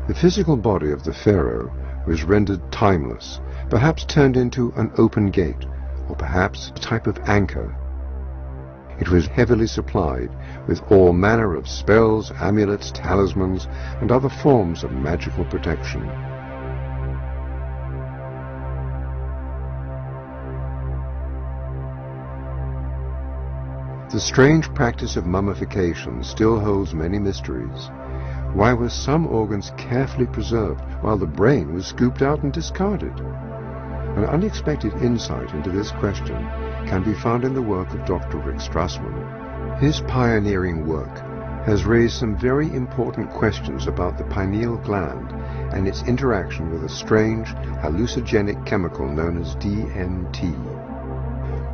The physical body of the pharaoh was rendered timeless, perhaps turned into an open gate, or perhaps a type of anchor. It was heavily supplied with all manner of spells, amulets, talismans, and other forms of magical protection. The strange practice of mummification still holds many mysteries. Why were some organs carefully preserved while the brain was scooped out and discarded? An unexpected insight into this question can be found in the work of Dr. Rick Strassman. His pioneering work has raised some very important questions about the pineal gland and its interaction with a strange hallucinogenic chemical known as DMT.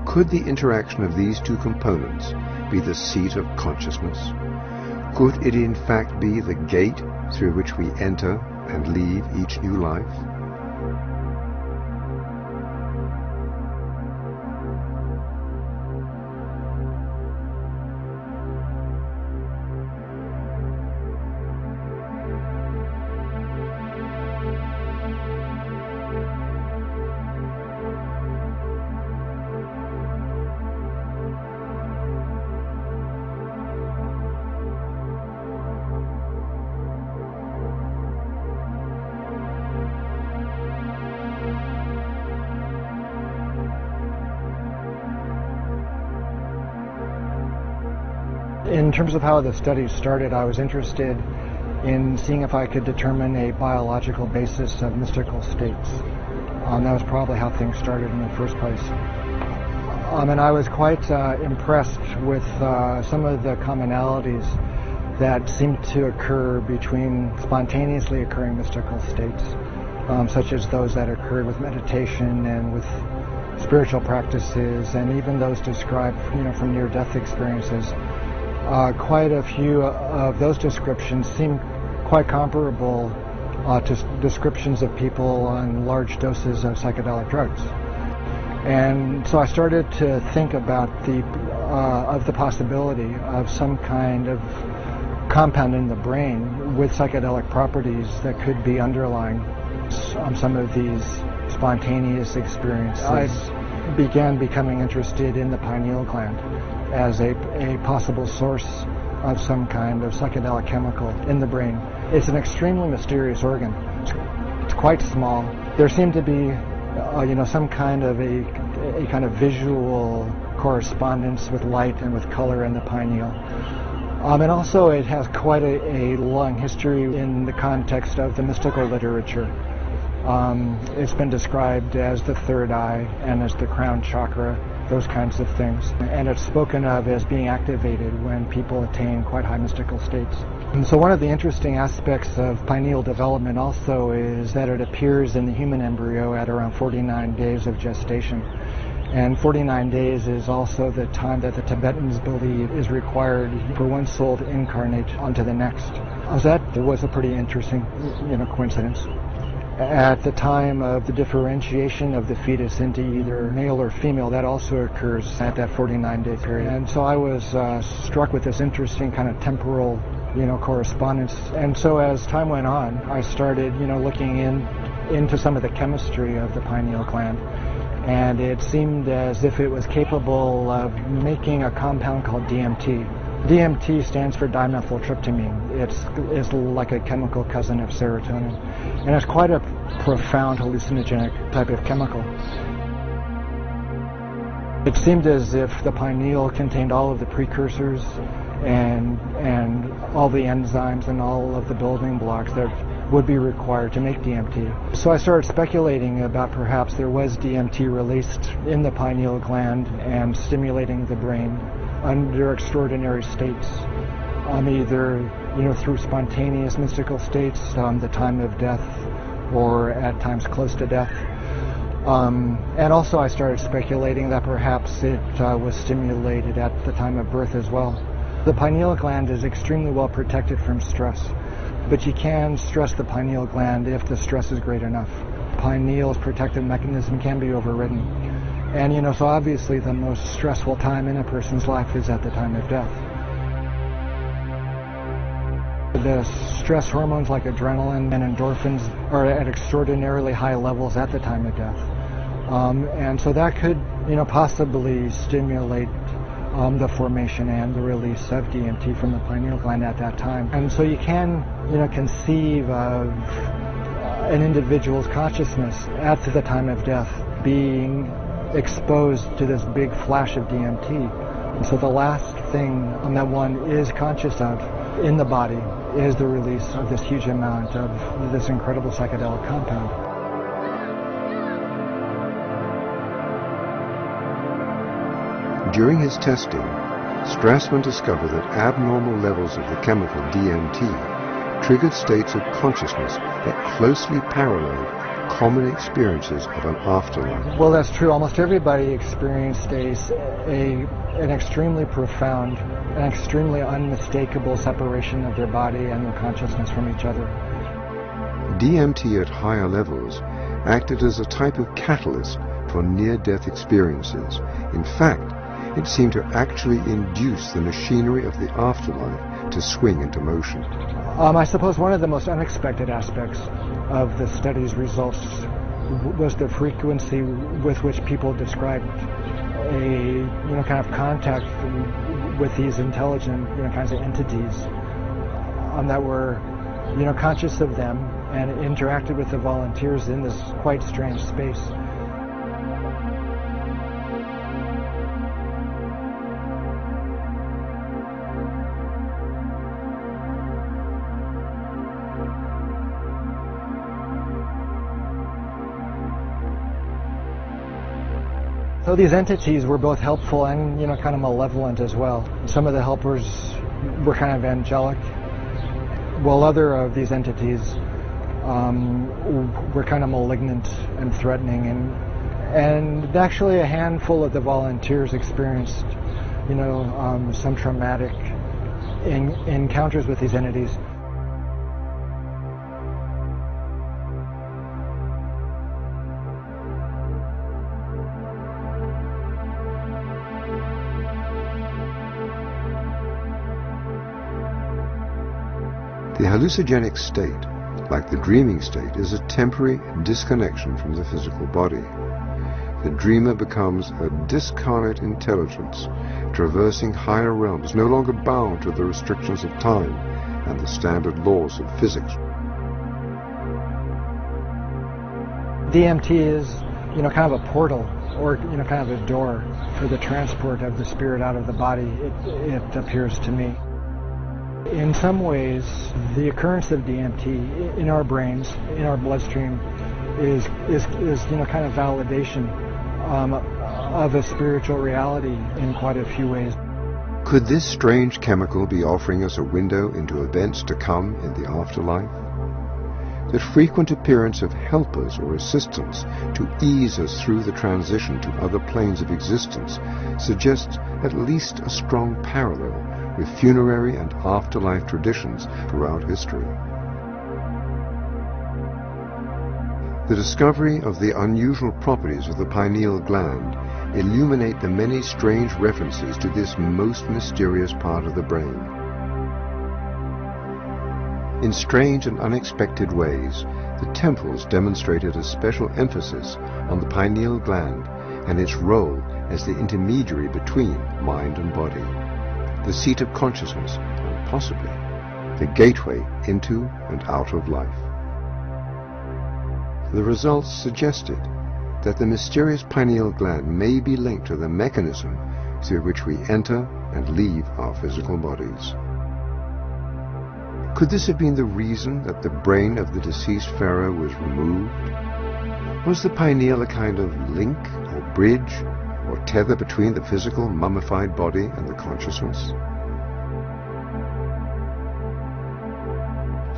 Could the interaction of these two components be the seat of consciousness? Could it in fact be the gate through which we enter and leave each new life? In terms of how the study started, I was interested in seeing if I could determine a biological basis of mystical states. That was probably how things started in the first place. And I was quite impressed with some of the commonalities that seemed to occur between spontaneously occurring mystical states, such as those that occurred with meditation and with spiritual practices, and even those described, from near-death experiences. Quite a few of those descriptions seem quite comparable to descriptions of people on large doses of psychedelic drugs. And so I started to think about the possibility of some kind of compound in the brain with psychedelic properties that could be underlying some of these spontaneous experiences. I began becoming interested in the pineal gland as a possible source of some kind of psychedelic chemical in the brain. It's an extremely mysterious organ. It's quite small. There seemed to be, some kind of a kind of visual correspondence with light and with color in the pineal. And also it has quite a long history in the context of the mystical literature. It's been described as the third eye and as the crown chakra, those kinds of things. And it's spoken of as being activated when people attain quite high mystical states. And so one of the interesting aspects of pineal development also is that it appears in the human embryo at around 49 days of gestation. And 49 days is also the time that the Tibetans believe is required for one soul to incarnate onto the next. So that was a pretty interesting, coincidence. At the time of the differentiation of the fetus into either male or female, that also occurs at that 49-day period. And so I was struck with this interesting kind of temporal, correspondence. And so as time went on, I started, looking into some of the chemistry of the pineal gland. And it seemed as if it was capable of making a compound called DMT. DMT stands for dimethyltryptamine. It's like a chemical cousin of serotonin. And it's quite a profound hallucinogenic type of chemical. It seemed as if the pineal contained all of the precursors and all the enzymes and all of the building blocks that would be required to make DMT. So I started speculating about perhaps there was DMT released in the pineal gland and stimulating the brain under extraordinary states, either through spontaneous mystical states, the time of death, or at times close to death. And also I started speculating that perhaps it was stimulated at the time of birth as well. The pineal gland is extremely well protected from stress, but you can stress the pineal gland if the stress is great enough. Pineal's protective mechanism can be overridden. And so obviously the most stressful time in a person's life is at the time of death. the stress hormones like adrenaline and endorphins are at extraordinarily high levels at the time of death. And so that could, possibly stimulate the formation and the release of DMT from the pineal gland at that time. And so you can, conceive of an individual's consciousness at the time of death being exposed to this big flash of DMT. And so the last thing that one is conscious of in the body is the release of this huge amount of this incredible psychedelic compound. During his testing, Strassman discovered that abnormal levels of the chemical DMT triggered states of consciousness that closely paralleled common experiences of an afterlife. Well, that's true. Almost everybody experienced an extremely profound, an extremely unmistakable separation of their body and their consciousness from each other. DMT at higher levels acted as a type of catalyst for near-death experiences. In fact, it seemed to actually induce the machinery of the afterlife to swing into motion. I suppose one of the most unexpected aspects of the study's results was the frequency with which people described a kind of contact with these intelligent kinds of entities that were conscious of them and interacted with the volunteers in this quite strange space. So these entities were both helpful and, kind of malevolent as well. Some of the helpers were kind of angelic, while other of these entities were kind of malignant and threatening. And actually a handful of the volunteers experienced, some traumatic encounters with these entities. The hallucinogenic state, like the dreaming state, is a temporary disconnection from the physical body. The dreamer becomes a discarnate intelligence, traversing higher realms, no longer bound to the restrictions of time and the standard laws of physics. DMT is, kind of a portal, or, kind of a door for the transport of the spirit out of the body, it appears to me. In some ways, the occurrence of DMT in our brains, in our bloodstream, is kind of validation of a spiritual reality in quite a few ways. Could this strange chemical be offering us a window into events to come in the afterlife? The frequent appearance of helpers or assistants to ease us through the transition to other planes of existence suggests at least a strong parallel with funerary and afterlife traditions throughout history. The discovery of the unusual properties of the pineal gland illuminate the many strange references to this most mysterious part of the brain. In strange and unexpected ways, the temples demonstrated a special emphasis on the pineal gland and its role as the intermediary between mind and body, the seat of consciousness, and possibly the gateway into and out of life. The results suggested that the mysterious pineal gland may be linked to the mechanism through which we enter and leave our physical bodies. Could this have been the reason that the brain of the deceased pharaoh was removed? Was the pineal a kind of link or bridge or tether between the physical mummified body and the consciousness?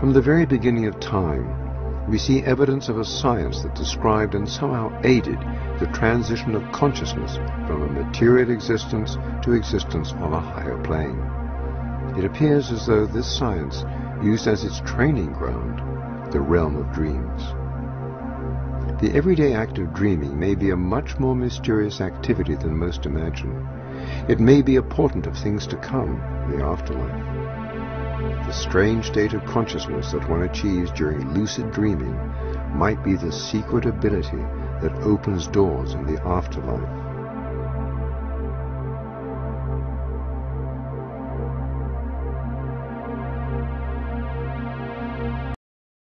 From the very beginning of time, we see evidence of a science that described and somehow aided the transition of consciousness from a material existence to existence on a higher plane. It appears as though this science used as its training ground the realm of dreams. The everyday act of dreaming may be a much more mysterious activity than most imagine. It may be a portent of things to come in the afterlife. the strange state of consciousness that one achieves during lucid dreaming might be the secret ability that opens doors in the afterlife.